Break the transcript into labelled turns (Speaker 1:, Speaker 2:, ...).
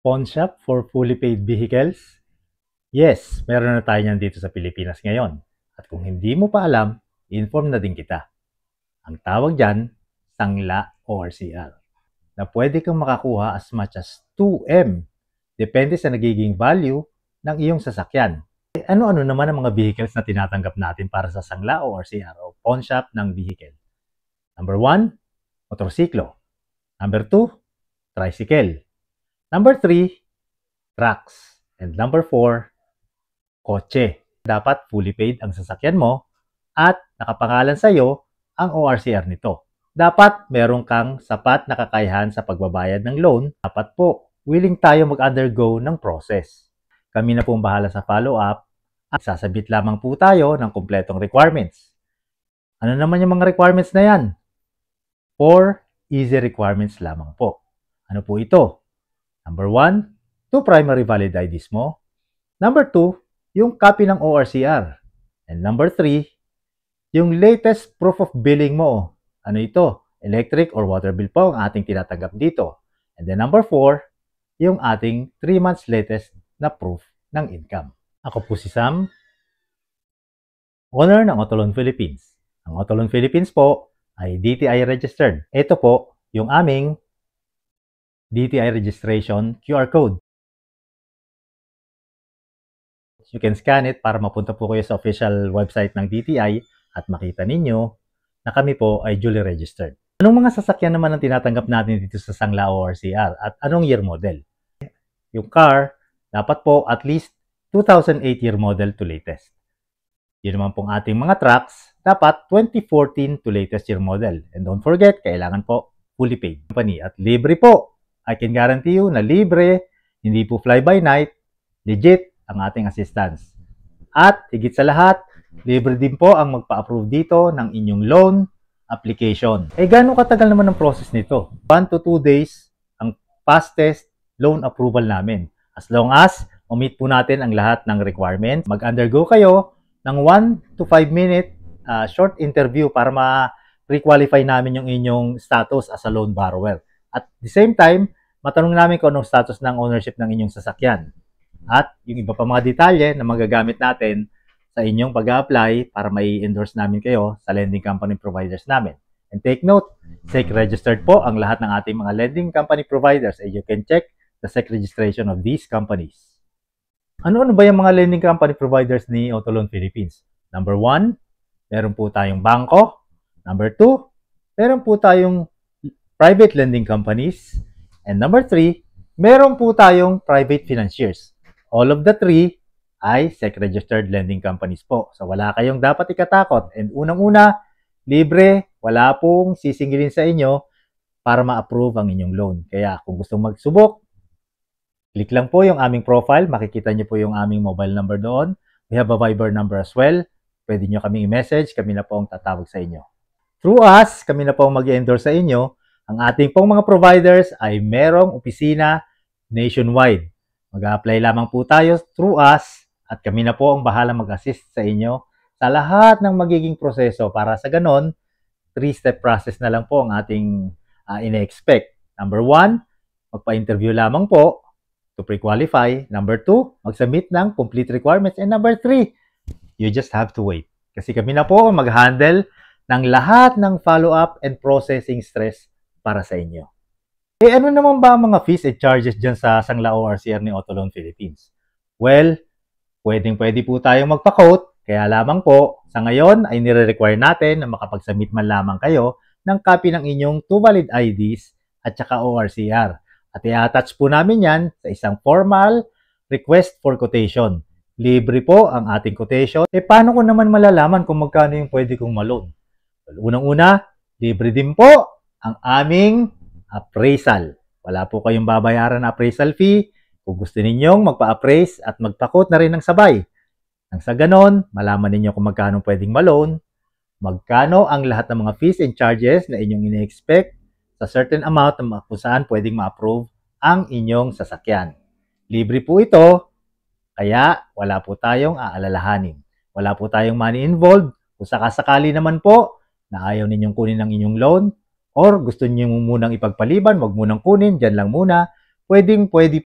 Speaker 1: Pawn shop for fully paid vehicles? Yes, meron na tayo niyan dito sa Pilipinas ngayon. At kung hindi mo pa alam, inform na din kita. Ang tawag dyan, sangla o RCR, na pwede kang makakuha as much as 2M. Depende sa nagiging value ng iyong sasakyan. Ano-ano naman ang mga vehicles na tinatanggap natin para sa sangla o RCR o pawn shop ng vehicle? Number 1, motorsiklo. Number 2, tricycle. Number 3, trucks. And number 4, kotse. Dapat fully paid ang sasakyan mo at nakapangalan sa iyo ang ORCR nito. Dapat meron kang sapat na kakayahan sa pagbabayad ng loan. Dapat po, willing tayo mag-undergo ng process. Kami na pong bahala sa follow-up at sasabit lamang po tayo ng kumpletong requirements. Ano naman yung mga requirements na yan? 4 easy requirements lamang po. Ano po ito? Number 1, 2 primary valid IDs mo. Number 2, yung copy ng ORCR. And number 3, yung latest proof of billing mo. Ano ito? Electric or water bill po ang ating tinatanggap dito. And then number 4, yung ating 3 months latest na proof ng income. Ako po si Sam, owner ng Autoloan Philippines. Ang Autoloan Philippines po ay DTI registered. Ito po yung aming DTI registration QR code. You can scan it para mapunta po kayo sa official website ng DTI at makita ninyo na kami po ay duly registered. Anong mga sasakyan naman ang tinatanggap natin dito sa Sangla ORCR at anong year model? Yung car, dapat po at least 2008 year model to latest. Yun naman pong ating mga trucks, dapat 2014 to latest year model. And don't forget, kailangan po fully paid company at libre po. I can guarantee you na libre, hindi po fly by night, legit ang ating assistance. At higit sa lahat, libre din po ang magpa-approve dito ng inyong loan application. Gano'ng katagal naman ang process nito? 1 to 2 days ang fastest loan approval namin. As long as umit po natin ang lahat ng requirements, mag-undergo kayo ng 1 to 5 minute short interview para ma-requalify namin yung inyong status as a loan borrower. At the same time, matanong namin kung anong status ng ownership ng inyong sasakyan. At yung iba pa mga detalye na magagamit natin sa inyong pag-apply para mai-endorse namin kayo sa lending company providers namin. And take note, SEC registered po ang lahat ng ating mga lending company providers and you can check the SEC registration of these companies. Ano-ano ba yung mga lending company providers ni Autoloan Philippines? Number 1, meron po tayong bangko. Number 2, meron po tayong private lending companies. And number 3, meron po tayong private financiers. All of the 3 ay SEC-registered lending companies po. So wala kayong dapat ikatakot. And unang-una, libre, wala pong sisingilin sa inyo para ma-approve ang inyong loan. Kaya kung gustong magsubok, click lang po yung aming profile. Makikita nyo po yung aming mobile number doon. We have a Viber number as well. Pwede nyo kaming i-message. Kami na po ang tatawag sa inyo. Through us, kami na po ang mag-endorse sa inyo. Ang ating pong mga providers ay merong opisina nationwide. Mag-a-apply lamang po tayo through us at kami na po ang bahala mag-assist sa inyo sa lahat ng magiging proseso para sa ganon, 3-step process na lang po ang ating ine-expect. Number 1, magpa-interview lamang po to pre-qualify. Number 2, mag-submit ng complete requirements. And number 3, you just have to wait. Kasi kami na po ang mag-handle ng lahat ng follow-up and processing stress para sa inyo. Ano naman ba ang mga fees and charges dyan sa Sangla ORCR ni Autoloan Philippines? Well, pwedeng-pwede po tayong magpa-quote. Kaya lamang po, sa ngayon ay nire-require natin na makapag-submit man lamang kayo ng copy ng inyong 2 valid IDs at saka ORCR. At i-attach po namin yan sa isang formal request for quotation. Libre po ang ating quotation. Paano ko naman malalaman kung magkano yung pwede kong ma-loan? Well, unang-una, libre din po ang aming appraisal. Wala po kayong babayaran na appraisal fee. Kung gusto ninyong magpa-appraise at magpa-quote na rin ng sabay. Nang sa ganon, malaman ninyo kung magkano pwedeng ma-loan, magkano ang lahat ng mga fees and charges na inyong ine-expect sa certain amount na kung saan pwedeng ma-approve ang inyong sasakyan. Libre po ito, kaya wala po tayong aalalahanin. Wala po tayong money involved. Kung sakasakali naman po na ayaw ninyong kunin ang inyong loan or gusto niyo munang ipagpaliban, wag munang kunin, dyan lang muna, pwede